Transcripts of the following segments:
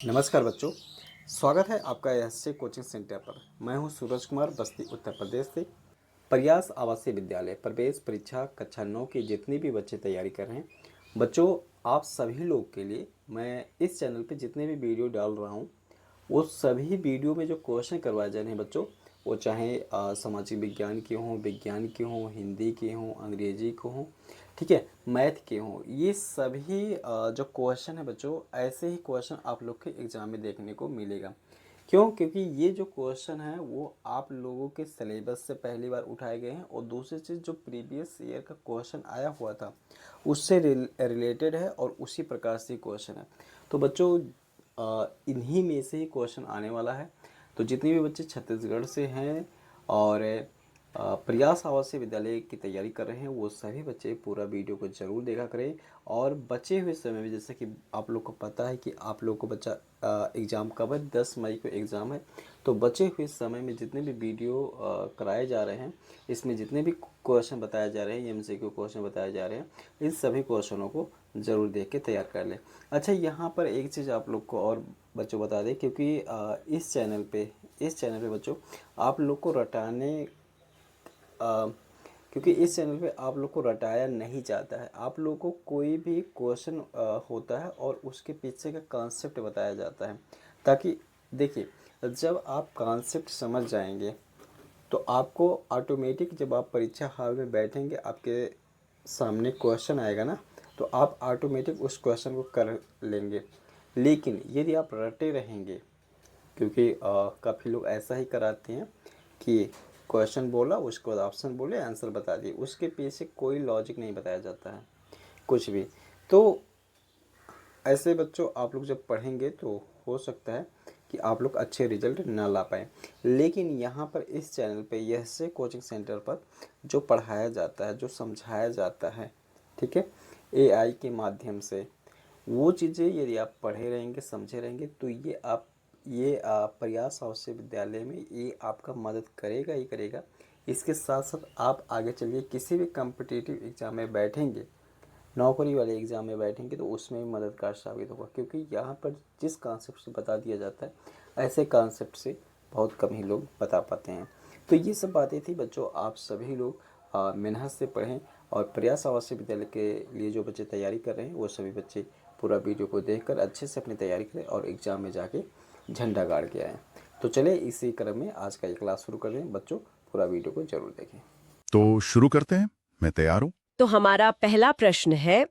नमस्कार बच्चों, स्वागत है आपका एससे कोचिंग सेंटर पर। मैं हूं सूरज कुमार, बस्ती उत्तर प्रदेश से। प्रयास आवासीय विद्यालय प्रवेश परीक्षा कक्षा 9 के जितने भी बच्चे तैयारी कर रहे हैं बच्चों, आप सभी लोग के लिए मैं इस चैनल पे जितने भी वीडियो डाल रहा हूं वो सभी वीडियो में जो क्वेश्चन करवाए जा रहे हैं बच्चों, वो चाहे सामाजिक विज्ञान के हों, विज्ञान के हों, हिंदी के हों, अंग्रेजी के हों, ठीक है, मैथ के हों, ये सभी जो क्वेश्चन है बच्चों, ऐसे ही क्वेश्चन आप लोग के एग्ज़ाम में देखने को मिलेगा। क्यों? क्योंकि ये जो क्वेश्चन है वो आप लोगों के सिलेबस से पहली बार उठाए गए हैं और दूसरी चीज़ जो प्रीवियस ईयर का क्वेश्चन आया हुआ था उससे रिलेटेड है और उसी प्रकार से क्वेश्चन है। तो बच्चों इन्हीं में से ही क्वेश्चन आने वाला है। तो जितने भी बच्चे छत्तीसगढ़ से हैं और प्रयास आवासीय विद्यालय की तैयारी कर रहे हैं वो सभी बच्चे पूरा वीडियो को ज़रूर देखा करें। और बचे हुए समय में, जैसे कि आप लोग को पता है कि आप लोग को बच्चा एग्ज़ाम कब है, 10 मई को एग्ज़ाम है। तो बचे हुए समय में जितने भी वीडियो कराए जा रहे हैं, इसमें जितने भी क्वेश्चन बताए जा रहे हैं, एमसीक्यू क्वेश्चन बताए जा रहे हैं, इन सभी क्वेश्चनों को ज़रूर देख के तैयार कर लें। अच्छा, यहाँ पर एक चीज़ आप लोग को और बच्चों बता दें, क्योंकि इस चैनल पे बच्चों आप लोग को क्योंकि इस चैनल पे आप लोग को रटाया नहीं जाता है। आप लोग को कोई भी क्वेश्चन होता है और उसके पीछे का कॉन्सेप्ट बताया जाता है, ताकि देखिए, जब आप कॉन्सेप्ट समझ जाएंगे तो आपको ऑटोमेटिक, जब आप परीक्षा हॉल में बैठेंगे, आपके सामने क्वेश्चन आएगा ना, तो आप ऑटोमेटिक उस क्वेश्चन को कर लेंगे। लेकिन यदि आप रटे रहेंगे, क्योंकि काफ़ी लोग ऐसा ही कराते हैं कि क्वेश्चन बोला, उसके बाद ऑप्शन बोले, आंसर बता दिए, उसके पीछे कोई लॉजिक नहीं बताया जाता है कुछ भी। तो ऐसे बच्चों आप लोग जब पढ़ेंगे तो हो सकता है कि आप लोग अच्छे रिजल्ट ना ला पाएँ। लेकिन यहाँ पर इस चैनल पे, यह से कोचिंग सेंटर पर जो पढ़ाया जाता है, जो समझाया जाता है, ठीक है, एआई के माध्यम से, वो चीज़ें यदि आप पढ़े रहेंगे, समझे रहेंगे, तो ये प्रयास आवासीय विद्यालय में ये आपका मदद करेगा ही करेगा। इसके साथ साथ आप आगे चलिए किसी भी कॉम्पिटिटिव एग्ज़ाम में बैठेंगे, नौकरी वाले एग्ज़ाम में बैठेंगे, तो उसमें भी मददगार साबित होगा। क्योंकि यहाँ पर जिस कॉन्सेप्ट से बता दिया जाता है, ऐसे कॉन्सेप्ट से बहुत कम ही लोग बता पाते हैं। तो ये सब बातें थी बच्चों, आप सभी लोग मेहनत से पढ़ें और प्रयास आवासीय विद्यालय के लिए जो बच्चे तैयारी कर रहे हैं वो सभी बच्चे पूरा वीडियो को देखकर अच्छे से अपनी तैयारी करें और एग्ज़ाम में जाके झंडा गाड़ के आएँ। तो चले इसी क्रम में आज का ये क्लास शुरू कर दें। बच्चों पूरा वीडियो को ज़रूर देखें। तो शुरू करते हैं। मैं तैयार हूं। तो हमारा पहला प्रश्न है,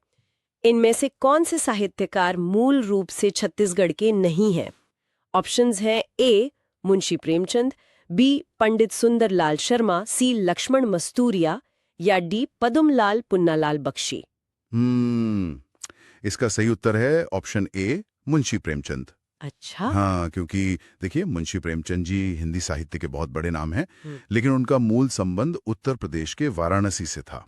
इनमें से कौन से साहित्यकार मूल रूप से छत्तीसगढ़ के नहीं हैं? ऑप्शंस हैं ए मुंशी प्रेमचंद, बी पंडित सुंदरलाल शर्मा, सी लक्ष्मण मस्तूरिया या डी पदुमलाल पुन्नालाल बख्शी। हम्म इसका सही उत्तर है ऑप्शन ए, मुंशी प्रेमचंद। अच्छा। हाँ, क्योंकि देखिए, मुंशी प्रेमचंद जी हिंदी साहित्य के बहुत बड़े नाम हैं, हम्म, लेकिन उनका मूल संबंध उत्तर प्रदेश के वाराणसी से था।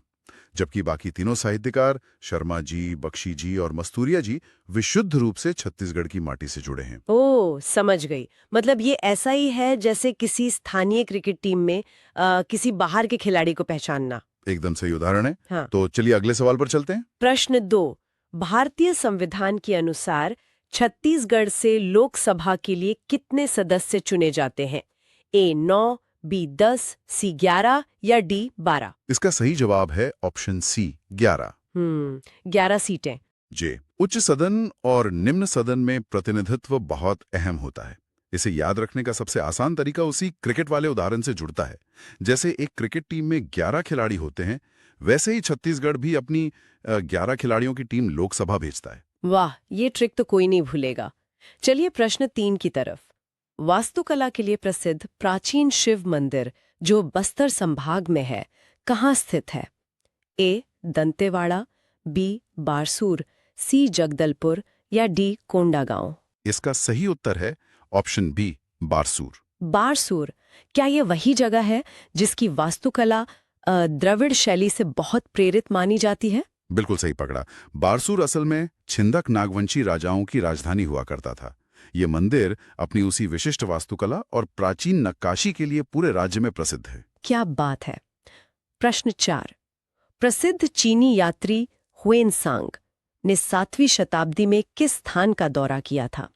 जबकि बाकी तीनों साहित्यकार, शर्मा जी, बख्शी जी और मस्तूरिया जी, विशुद्ध रूप से छत्तीसगढ़ की माटी से जुड़े हैं। ओ समझ गई। मतलब ये ऐसा ही है जैसे किसी स्थानीय क्रिकेट टीम में किसी बाहर के खिलाड़ी को पहचानना। एकदम सही उदाहरण है। हाँ। तो चलिए अगले सवाल पर चलते हैं। प्रश्न 2, भारतीय संविधान के अनुसार छत्तीसगढ़ से लोकसभा के लिए कितने सदस्य चुने जाते हैं? ए 9, बी 10, सी 11 या डी 12? इसका सही जवाब है ऑप्शन सी, 11। 11 सीटें। जे उच्च सदन और निम्न सदन में प्रतिनिधित्व बहुत अहम होता है। इसे याद रखने का सबसे आसान तरीका उसी क्रिकेट वाले उदाहरण से जुड़ता है। जैसे एक क्रिकेट टीम में 11 खिलाड़ी होते हैं, वैसे ही छत्तीसगढ़ भी अपनी 11 खिलाड़ियों की टीम लोकसभा भेजता है। वाह, ये ट्रिक तो कोई नहीं भूलेगा। चलिए प्रश्न 3 की तरफ। वास्तुकला के लिए प्रसिद्ध प्राचीन शिव मंदिर जो बस्तर संभाग में है, कहाँ स्थित है? ए दंतेवाड़ा, बी बारसूर, सी जगदलपुर या डी कोंडागांव? इसका सही उत्तर है ऑप्शन बी, बारसूर। बारसूर, क्या ये वही जगह है जिसकी वास्तुकला द्रविड़ शैली से बहुत प्रेरित मानी जाती है? बिल्कुल सही पकड़ा। बारसूर असल में छिंदक नागवंशी राजाओं की राजधानी हुआ करता था। ये मंदिर अपनी उसी विशिष्ट वास्तुकला और प्राचीन नक्काशी के लिए पूरे राज्य में प्रसिद्ध है। क्या बात है। प्रश्न 4, प्रसिद्ध चीनी यात्री हुएनसांग ने 7वीं शताब्दी में किस स्थान का दौरा किया था?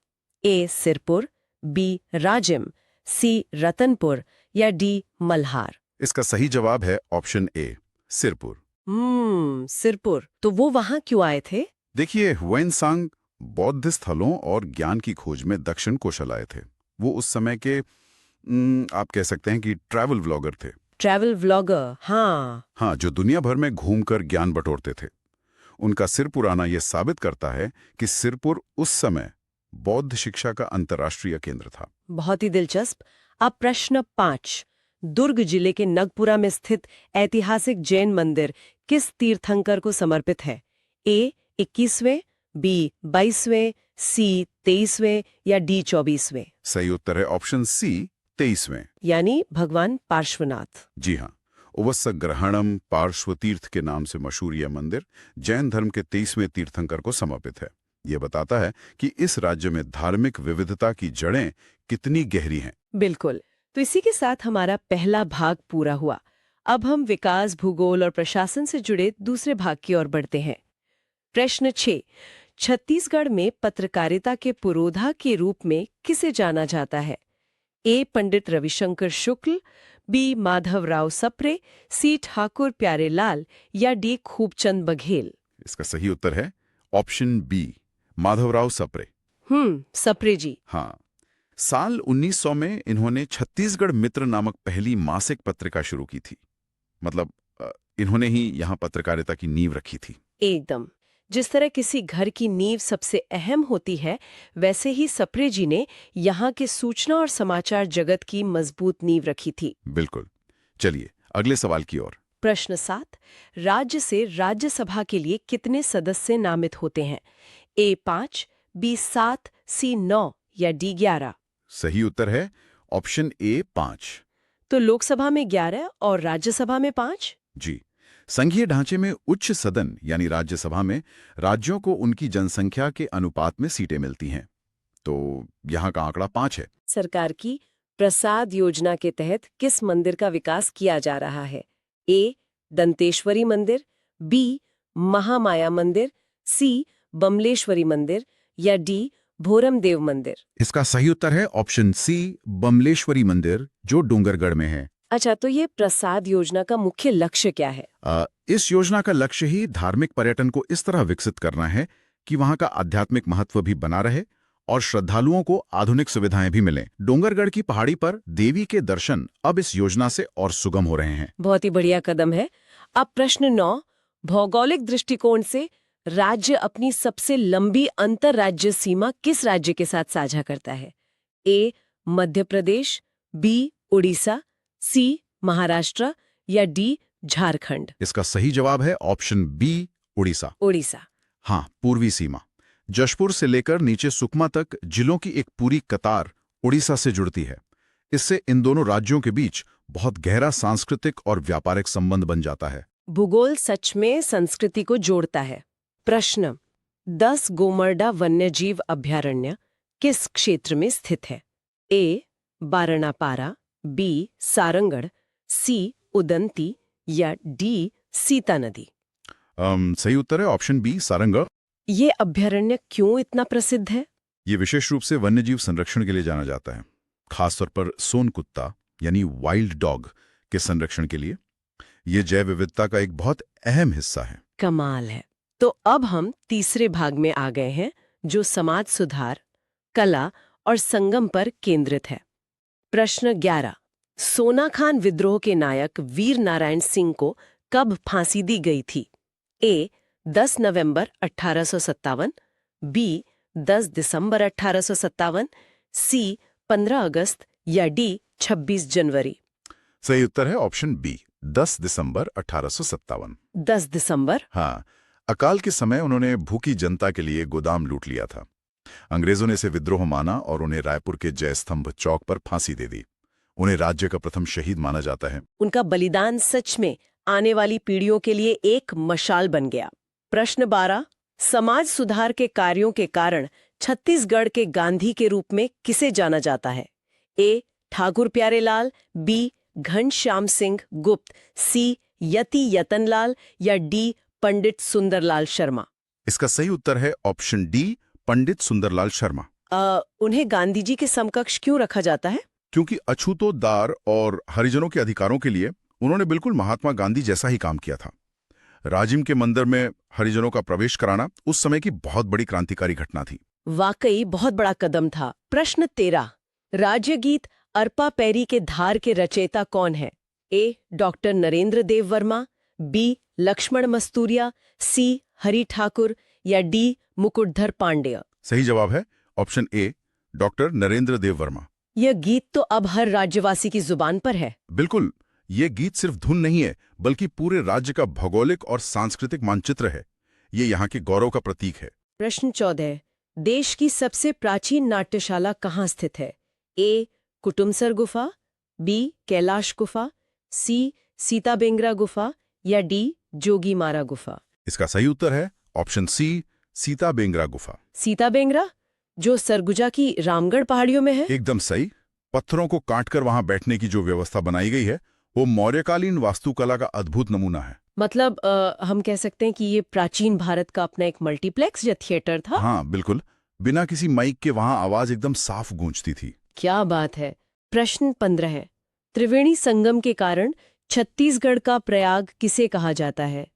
ए सिरपुर, बी राजिम, सी रतनपुर या डी मल्हार? इसका सही जवाब है ऑप्शन ए, सिरपुर। सिरपुर। तो वो वहां क्यों आए थे? देखिए, हुएनसांग बौद्ध स्थलों और ज्ञान की खोज में दक्षिण कोशल आए थे। वो उस समय के आप कह सकते हैं कि ट्रैवल व्लॉगर थे। ट्रैवल व्लॉगर, हाँ, जो दुनिया भर में घूमकर ज्ञान बटोरते थे। उनका सिरपुर आना यह साबित करता है कि सिरपुर उस समय बौद्ध शिक्षा का अंतर्राष्ट्रीय केंद्र था। बहुत ही दिलचस्प। अब प्रश्न 5। दुर्ग जिले के नगपुरा में स्थित ऐतिहासिक जैन मंदिर किस तीर्थंकर को समर्पित है? ए 21वें, बी 22वें, सी 23वें या डी 24वें? सही उत्तर है ऑप्शन सी, 23वें। यानी भगवान पार्श्वनाथ। जी हाँ, उवस्सग्रहणम पार्श्व तीर्थ के नाम से मशहूर यह मंदिर जैन धर्म के 23वें तीर्थंकर को समर्पित है। यह बताता है कि इस राज्य में धार्मिक विविधता की जड़ें कितनी गहरी हैं। बिल्कुल। तो इसी के साथ हमारा पहला भाग पूरा हुआ। अब हम विकास, भूगोल और प्रशासन से जुड़े दूसरे भाग की ओर बढ़ते हैं। प्रश्न 6। छत्तीसगढ़ में पत्रकारिता के पुरोधा के रूप में किसे जाना जाता है? ए पंडित रविशंकर शुक्ल, बी माधवराव सप्रे, सी ठाकुर प्यारेलाल या डी खूबचंद बघेल? इसका सही उत्तर है ऑप्शन बी, माधवराव सप्रे। सप्रे जी। हाँ, साल 1900 में इन्होंने छत्तीसगढ़ मित्र नामक पहली मासिक पत्रिका शुरू की थी। मतलब इन्होंने ही यहाँ पत्रकारिता की नींव रखी थी। एकदम। जिस तरह किसी घर की नींव सबसे अहम होती है, वैसे ही सप्रे जी ने यहाँ के सूचना और समाचार जगत की मजबूत नींव रखी थी। बिल्कुल। चलिए अगले सवाल की ओर। प्रश्न 7। राज्य से राज्यसभा के लिए कितने सदस्य नामित होते हैं? ए 5, बी 7, सी 9 या डी 11? सही उत्तर है ऑप्शन ए, 5। तो लोकसभा में 11 और राज्यसभा में 5? जी, संघीय ढांचे में उच्च सदन यानी राज्यसभा में राज्यों को उनकी जनसंख्या के अनुपात में सीटें मिलती हैं। तो यहाँ का आंकड़ा 5 है। सरकार की प्रसाद योजना के तहत किस मंदिर का विकास किया जा रहा है? ए दंतेश्वरी मंदिर, बी महामाया मंदिर, सी बमलेश्वरी मंदिर या डी भोरमदेव मंदिर? इसका सही उत्तर है ऑप्शन सी, बमलेश्वरी मंदिर, जो डूंगरगढ़ में है। अच्छा, तो ये प्रसाद योजना का मुख्य लक्ष्य क्या है? इस योजना का लक्ष्य ही धार्मिक पर्यटन को इस तरह विकसित करना है कि वहां का आध्यात्मिक महत्व भी बना रहे और श्रद्धालुओं को आधुनिक सुविधाएं भी मिलें। डोंगरगढ़ की पहाड़ी पर देवी के दर्शन अब इस योजना से और सुगम हो रहे हैं। बहुत ही बढ़िया कदम है। अब प्रश्न 9। भौगोलिक दृष्टिकोण से राज्य अपनी सबसे लंबी अंतर्राज्य सीमा किस राज्य के साथ साझा करता है? ए मध्य प्रदेश, बी उड़ीसा, सी महाराष्ट्र या डी झारखंड? इसका सही जवाब है ऑप्शन बी, उड़ीसा। उड़ीसा। हाँ, पूर्वी सीमा जशपुर से लेकर नीचे सुकमा तक जिलों की एक पूरी कतार उड़ीसा से जुड़ती है। इससे इन दोनों राज्यों के बीच बहुत गहरा सांस्कृतिक और व्यापारिक संबंध बन जाता है। भूगोल सच में संस्कृति को जोड़ता है। प्रश्न 10 गोमर्डा वन्यजीव अभयारण्य किस क्षेत्र में स्थित है? ए बारणापारा, बी सारंगढ़, सी उदंती या डी सीता नदी? सही उत्तर है ऑप्शन बी, सारंगढ़। ये अभयारण्य क्यों इतना प्रसिद्ध है? ये विशेष रूप से वन्यजीव संरक्षण के लिए जाना जाता है, खासतौर पर सोन कुत्ता यानी वाइल्ड डॉग के संरक्षण के लिए। ये जैव विविधता का एक बहुत अहम हिस्सा है। कमाल है। तो अब हम तीसरे भाग में आ गए हैं, जो समाज सुधार, कला और संगम पर केंद्रित है। प्रश्न 11। सोनाखान विद्रोह के नायक वीर नारायण सिंह को कब फांसी दी गई थी? ए 10 नवंबर 1857, बी 10 दिसंबर 1857, सी 15 अगस्त या डी 26 जनवरी? सही उत्तर है ऑप्शन बी, 10 दिसंबर 1857। 10 दिसंबर? हाँ, अकाल के समय उन्होंने भूखी जनता के लिए गोदाम लूट लिया था। अंग्रेजों ने इसे विद्रोह माना और उन्हें रायपुर के जयस्तंभ चौक पर फांसी दे दी। उन्हें राज्य का प्रथम शहीद माना जाता है। उनका बलिदान सच में आने वाली पीढ़ियों के लिए एक मशाल बन गया। प्रश्न 12। समाज सुधार के कार्यों के कारण छत्तीसगढ़ के गांधी के रूप में किसे जाना जाता है? ए ठाकुर प्यारेलाल, बी घनश्याम सिंह गुप्त, सी यति यतनलाल या डी पंडित सुंदरलाल शर्मा? इसका सही उत्तर है ऑप्शन डी, पंडित सुंदरलाल शर्मा। उन्हें गांधी जी के समकक्ष क्यों रखा जाता है? क्योंकि अछूतोद्धार और हरिजनों के अधिकारों के लिए उन्होंने बिल्कुल महात्मा गांधी जैसा ही काम किया था। राजिम के मंदिर में हरिजनों का प्रवेश कराना उस समय की बहुत बड़ी क्रांतिकारी घटना थी। वाकई बहुत बड़ा कदम था। प्रश्न 13, राज्य गीत अरपा पैरी के धार के रचयिता कौन है? ए. डॉक्टर नरेंद्र देव वर्मा, बी. लक्ष्मण मस्तूरिया, सी. हरि ठाकुर या डी. मुकुटधर पांडेय? सही जवाब है ऑप्शन ए, डॉक्टर नरेंद्र देव वर्मा। यह गीत तो अब हर राज्यवासी की जुबान पर है। बिल्कुल, ये गीत सिर्फ धुन नहीं है बल्कि पूरे राज्य का भौगोलिक और सांस्कृतिक मानचित्र है। ये यहाँ के गौरव का प्रतीक है। प्रश्न 14, देश की सबसे प्राचीन नाट्यशाला कहाँ स्थित है? ए. कुटुमसर गुफा, बी. कैलाश गुफा, सी. सीताबेंगरा गुफा या डी. जोगीमारा गुफा? इसका सही उत्तर है ऑप्शन सी, सीताबेंगरा गुफा। सीताबेंगरा, जो सरगुजा की रामगढ़ पहाड़ियों में है? एकदम सही। पत्थरों को काटकर वहां बैठने की जो व्यवस्था बनाई गई है वो मौर्यकालीन वास्तुकला का अद्भुत नमूना है। मतलब हम कह सकते हैं कि ये प्राचीन भारत का अपना एक मल्टीप्लेक्स या थिएटर था। हाँ बिल्कुल, बिना किसी माइक के वहां आवाज एकदम साफ गूंजती थी। क्या बात है। प्रश्न 15 है, त्रिवेणी संगम के कारण छत्तीसगढ़ का प्रयाग किसे कहा जाता है?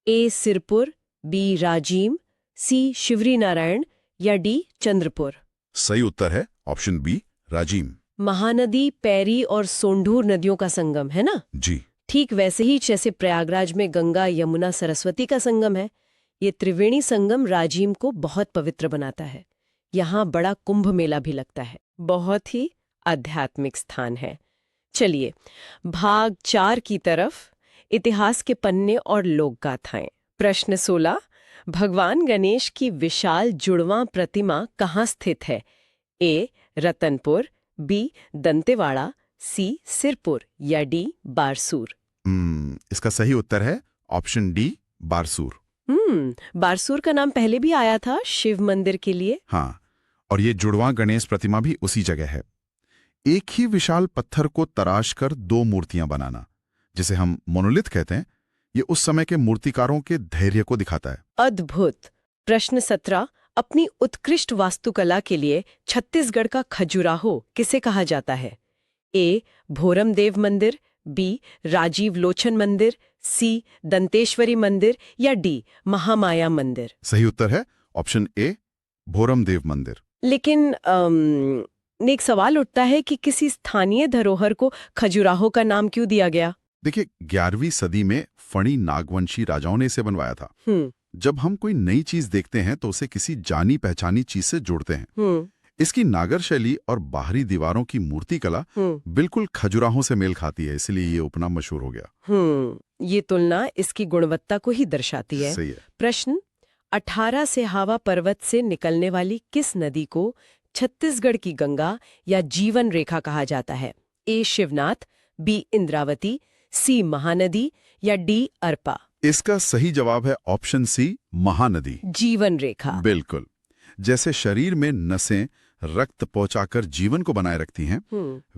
ए. सिरपुर, बी. राजिम, सी. शिवरी नारायण या डी. चंद्रपुर? सही उत्तर है ऑप्शन बी, राजिम। महानदी, पैरी और सोंढूर नदियों का संगम है ना? जी। ठीक वैसे ही जैसे प्रयागराज में गंगा, यमुना, सरस्वती का संगम है, ये त्रिवेणी संगम राजिम को बहुत पवित्र बनाता है। यहाँ बड़ा कुंभ मेला भी लगता है। बहुत ही आध्यात्मिक स्थान है। चलिए भाग 4 की तरफ, इतिहास के पन्ने और लोक गाथाएं। प्रश्न 16, भगवान गणेश की विशाल जुड़वां प्रतिमा कहाँ स्थित है? ए. रतनपुर, बी. दंतेवाड़ा, सी. सिरपुर या डी. बारसूर? इसका सही उत्तर है ऑप्शन डी, बारसूर। बारसूर का नाम पहले भी आया था शिव मंदिर के लिए। हाँ, और ये जुड़वां गणेश प्रतिमा भी उसी जगह है। एक ही विशाल पत्थर को तराश कर 2 मूर्तियां बनाना, जिसे हम मोनोलिथ कहते हैं, ये उस समय के मूर्तिकारों के धैर्य को दिखाता है। अद्भुत। प्रश्न 17, अपनी उत्कृष्ट वास्तुकला के लिए छत्तीसगढ़ का खजुराहो किसे कहा जाता है? ए. भोरम देव मंदिर, बी. राजीव लोचन मंदिर, सी. दंतेश्वरी मंदिर या डी. महामाया मंदिर? सही उत्तर है ऑप्शन ए, भोरम देव मंदिर। लेकिन एक सवाल उठता है कि किसी स्थानीय धरोहर को खजुराहो का नाम क्यों दिया गया? देखिए, 11वीं सदी में फणी नागवंशी राजाओं ने इसे बनवाया था। जब हम कोई नई चीज देखते हैं तो उसे किसी जानी पहचानी चीज से जोड़ते हैं। इसकी नागर शैली और बाहरी दीवारों की मूर्तिकला बिल्कुल खजुराहों से मेल खाती है, इसलिए ये उपनाम मशहूर हो गया। ये तुलना इसकी गुणवत्ता को ही दर्शाती है। सही है। प्रश्न 18 से हावा पर्वत से निकलने वाली किस नदी को छत्तीसगढ़ की गंगा या जीवन रेखा कहा जाता है? ए. शिवनाथ, बी. इंद्रावती, सी. महानदी या डी. अरपा? इसका सही जवाब है ऑप्शन सी, महानदी। जीवन रेखा। बिल्कुल, जैसे शरीर में नसें रक्त पहुंचाकर जीवन को बनाए रखती हैं,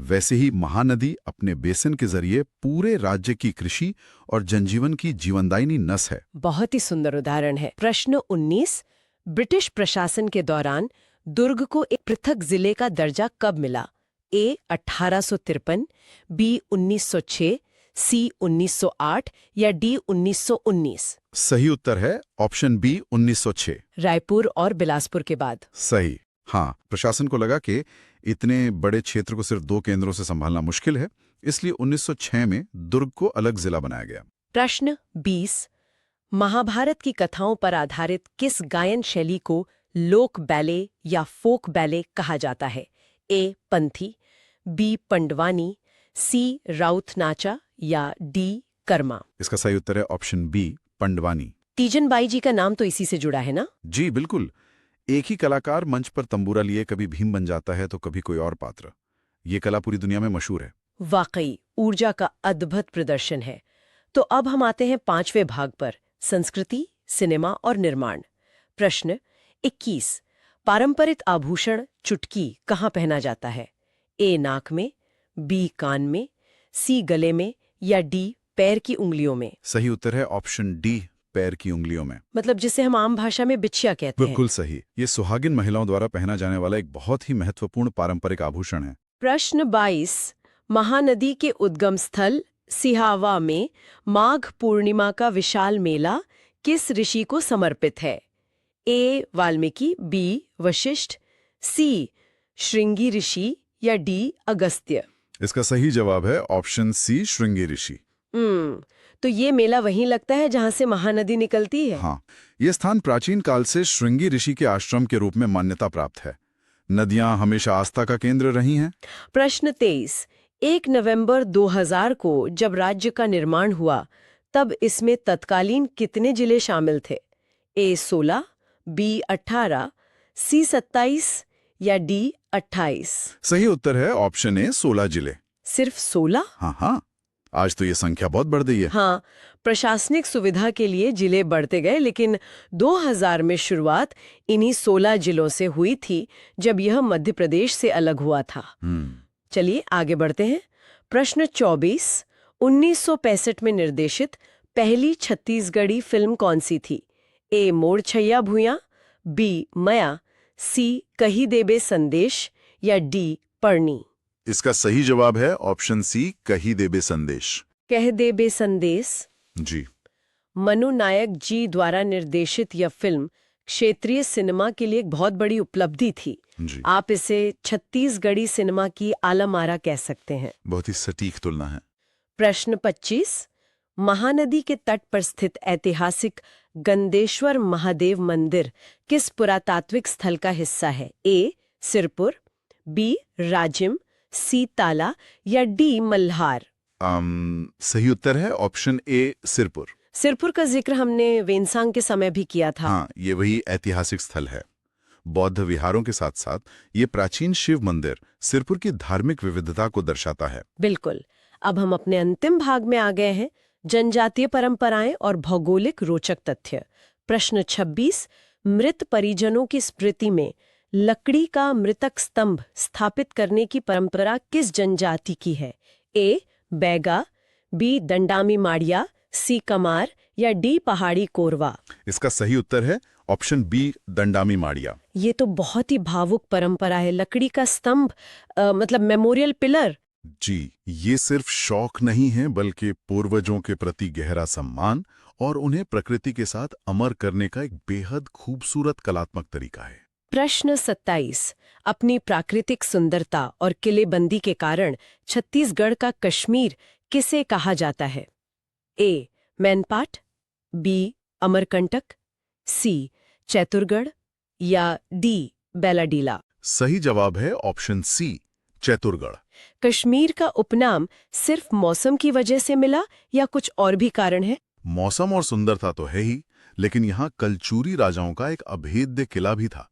वैसे ही महानदी अपने बेसिन के जरिए पूरे राज्य की कृषि और जनजीवन की जीवनदायिनी नस है। बहुत ही सुंदर उदाहरण है। प्रश्न 19, ब्रिटिश प्रशासन के दौरान दुर्ग को एक पृथक जिले का दर्जा कब मिला? ए. 1853, बी. 1906, सी. 1908 या डी. 1919? सही उत्तर है ऑप्शन बी, 1906। रायपुर और बिलासपुर के बाद। सही। हाँ, प्रशासन को लगा कि इतने बड़े क्षेत्र को सिर्फ 2 केंद्रों से संभालना मुश्किल है, इसलिए 1906 में दुर्ग को अलग जिला बनाया गया। प्रश्न 20, महाभारत की कथाओं पर आधारित किस गायन शैली को लोक बैले या फोक बैले कहा जाता है? A. Panthi, B. Pandwani, C. Raut Nacha या डी. कर्मा? इसका सही उत्तर है ऑप्शन बी, पंडवानी। तीजन बाई जी का नाम तो इसी से जुड़ा है ना? जी बिल्कुल। एक ही कलाकार मंच पर तंबूरा लिए कभी भीम बन जाता है तो कभी कोई और पात्र। ये कला पूरी दुनिया में मशहूर है। वाकई ऊर्जा का अद्भुत प्रदर्शन है। तो अब हम आते हैं 5वें भाग पर, संस्कृति, सिनेमा और निर्माण। प्रश्न 21, पारंपरिक आभूषण चुटकी कहाँ पहना जाता है? ए. नाक में, बी. कान में, सी. गले में या डी. पैर की उंगलियों में? सही उत्तर है ऑप्शन डी, पैर की उंगलियों में। मतलब जिसे हम आम भाषा में बिछिया कहते हैं। बिल्कुल सही। ये सुहागिन महिलाओं द्वारा पहना जाने वाला एक बहुत ही महत्वपूर्ण पारंपरिक आभूषण है। प्रश्न 22। महानदी के उद्गम स्थल सिहावा में माघ पूर्णिमा का विशाल मेला किस ऋषि को समर्पित है? ए वाल्मीकि, बी वशिष्ठ, सी श्रृंगी ऋषि या डी अगस्त्य? इसका सही जवाब है ऑप्शन सी, श्रृंगी ऋषि। तो ये मेला वहीं लगता है जहां से महानदी निकलती है। हाँ, ये स्थान प्राचीन काल से श्रृंगी ऋषि के आश्रम के रूप में मान्यता प्राप्त है। नदियां हमेशा आस्था का केंद्र रही हैं। प्रश्न 23। 1 नवंबर 2000 को जब राज्य का निर्माण हुआ तब इसमें तत्कालीन कितने जिले शामिल थे? ए 16, बी 18, सी 27 या डी 28? सही उत्तर है ऑप्शन ए, 16 जिले। सिर्फ 16? हाँ, आज तो ये संख्या बहुत बढ़ गई है। हाँ, प्रशासनिक सुविधा के लिए जिले बढ़ते गए, लेकिन 2000 में शुरुआत इन्हीं 16 जिलों से हुई थी जब यह मध्य प्रदेश से अलग हुआ था। चलिए आगे बढ़ते हैं। प्रश्न 24। 1965 में निर्देशित पहली छत्तीसगढ़ी फिल्म कौन सी थी? ए मोड़ छैया भूया, बी मया, सी कही देबे संदेश या डी पढ़नी? इसका सही जवाब है ऑप्शन सी, कही देबे संदेश। कह देबे संदेश। जी। मनु नायक जी द्वारा निर्देशित यह फिल्म क्षेत्रीय सिनेमा के लिए एक बहुत बड़ी उपलब्धि थी। जी। आप इसे छत्तीसगढ़ी सिनेमा की आलमारा कह सकते हैं। बहुत ही सटीक तुलना है। प्रश्न 25। महानदी के तट पर स्थित ऐतिहासिक गंदेश्वर महादेव मंदिर किस पुरातात्विक स्थल का हिस्सा है? ए सिरपुर, बी राजिम, सी ताला या डी मल्हार? सही उत्तर है ऑप्शन ए, सिरपुर। सिरपुर का जिक्र हमने वेनसांग के समय भी किया था। हाँ, ये वही ऐतिहासिक स्थल है। बौद्ध विहारों के साथ साथ ये प्राचीन शिव मंदिर सिरपुर की धार्मिक विविधता को दर्शाता है। बिल्कुल। अब हम अपने अंतिम भाग में आ गए हैं, जनजातीय परंपराएं और भौगोलिक रोचक तथ्य। प्रश्न 26। मृत परिजनों की स्मृति में लकड़ी का मृतक स्तंभ स्थापित करने की परंपरा किस जनजाति की है? ए बैगा, बी दंडामी माड़िया, सी कमार या डी पहाड़ी कोरवा? इसका सही उत्तर है ऑप्शन बी, दंडामी माड़िया। ये तो बहुत ही भावुक परंपरा है। लकड़ी का स्तंभ मतलब मेमोरियल पिलर। जी, ये सिर्फ शौक नहीं है बल्कि पूर्वजों के प्रति गहरा सम्मान और उन्हें प्रकृति के साथ अमर करने का एक बेहद खूबसूरत कलात्मक तरीका है। प्रश्न 27। अपनी प्राकृतिक सुंदरता और किलेबंदी के कारण छत्तीसगढ़ का कश्मीर किसे कहा जाता है? ए मैनपाट, बी अमरकंटक, सी चैतुरगढ़ या डी बेलाडीला? सही जवाब है ऑप्शन सी, चैतुरगढ़। कश्मीर का उपनाम सिर्फ मौसम की वजह से मिला या कुछ और भी कारण है? मौसम और सुंदरता तो है ही, लेकिन यहाँ कलचूरी राजाओं का एक अभेद्य किला भी था।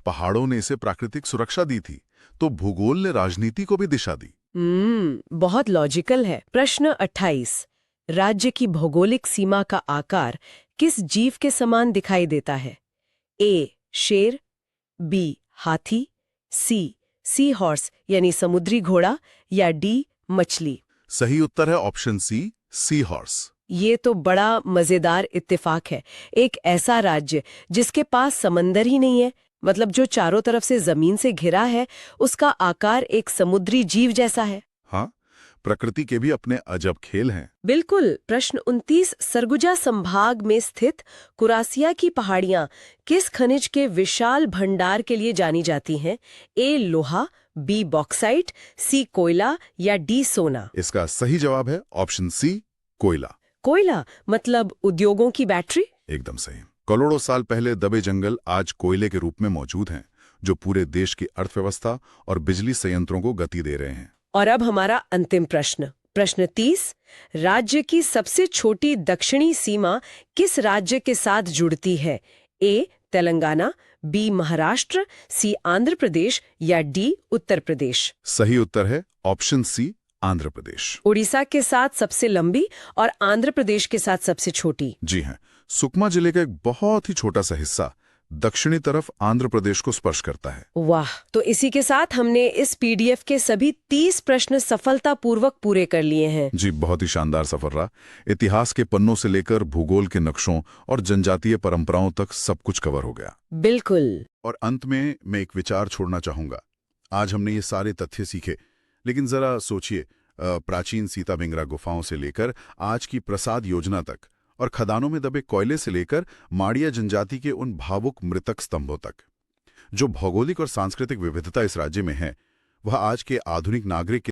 पहाड़ों ने इसे प्राकृतिक सुरक्षा दी थी, तो भूगोल ने राजनीति को भी दिशा दी। बहुत लॉजिकल है। प्रश्न 28। राज्य की भौगोलिक सीमा का आकार किस जीव के समान दिखाई देता है? ए शेर, बी हाथी, सी हॉर्स यानी समुद्री घोड़ा या डी मछली? सही उत्तर है ऑप्शन सी, सी हॉर्स। ये तो बड़ा मजेदार इत्तेफाक है। एक ऐसा राज्य जिसके पास समंदर ही नहीं है, मतलब जो चारों तरफ से जमीन से घिरा है, उसका आकार एक समुद्री जीव जैसा है। हाँ, प्रकृति के भी अपने अजब खेल हैं। बिल्कुल। प्रश्न 29। सरगुजा संभाग में स्थित कुरासिया की पहाड़ियां किस खनिज के विशाल भंडार के लिए जानी जाती हैं? ए लोहा, बी बॉक्साइट, सी कोयला या डी सोना? इसका सही जवाब है ऑप्शन सी, कोयला। कोयला मतलब उद्योगों की बैटरी? एकदम सही। करोड़ों साल पहले दबे जंगल आज कोयले के रूप में मौजूद हैं, जो पूरे देश की अर्थव्यवस्था और बिजली संयंत्रों को गति दे रहे हैं। और अब हमारा अंतिम प्रश्न। प्रश्न 30। राज्य की सबसे छोटी दक्षिणी सीमा किस राज्य के साथ जुड़ती है? ए तेलंगाना, बी महाराष्ट्र, सी आंध्र प्रदेश या डी उत्तर प्रदेश? सही उत्तर है ऑप्शन सी, आंध्र प्रदेश। उड़ीसा के साथ सबसे लंबी और आंध्र प्रदेश के साथ सबसे छोटी। जी हां, सुकमा जिले का एक बहुत ही छोटा सा हिस्सा दक्षिणी तरफ आंध्र प्रदेश को स्पर्श करता है। वाह, तो इसी के साथ हमने इस पीडीएफ के सभी 30 प्रश्न सफलतापूर्वक पूरे कर लिए हैं। जी, बहुत ही शानदार सफर रहा। इतिहास के पन्नों से लेकर भूगोल के नक्शों और जनजातीय परंपराओं तक सब कुछ कवर हो गया। बिल्कुल। और अंत में मैं एक विचार छोड़ना चाहूंगा। आज हमने ये सारे तथ्य सीखे, लेकिन जरा सोचिए, प्राचीन सीताबिंगरा गुफाओं से लेकर आज की प्रसाद योजना तक और खदानों में दबे कोयले से लेकर माड़िया जनजाति के उन भावुक मृतक स्तंभों तक, जो भौगोलिक और सांस्कृतिक विविधता इस राज्य में है, वह आज के आधुनिक नागरिक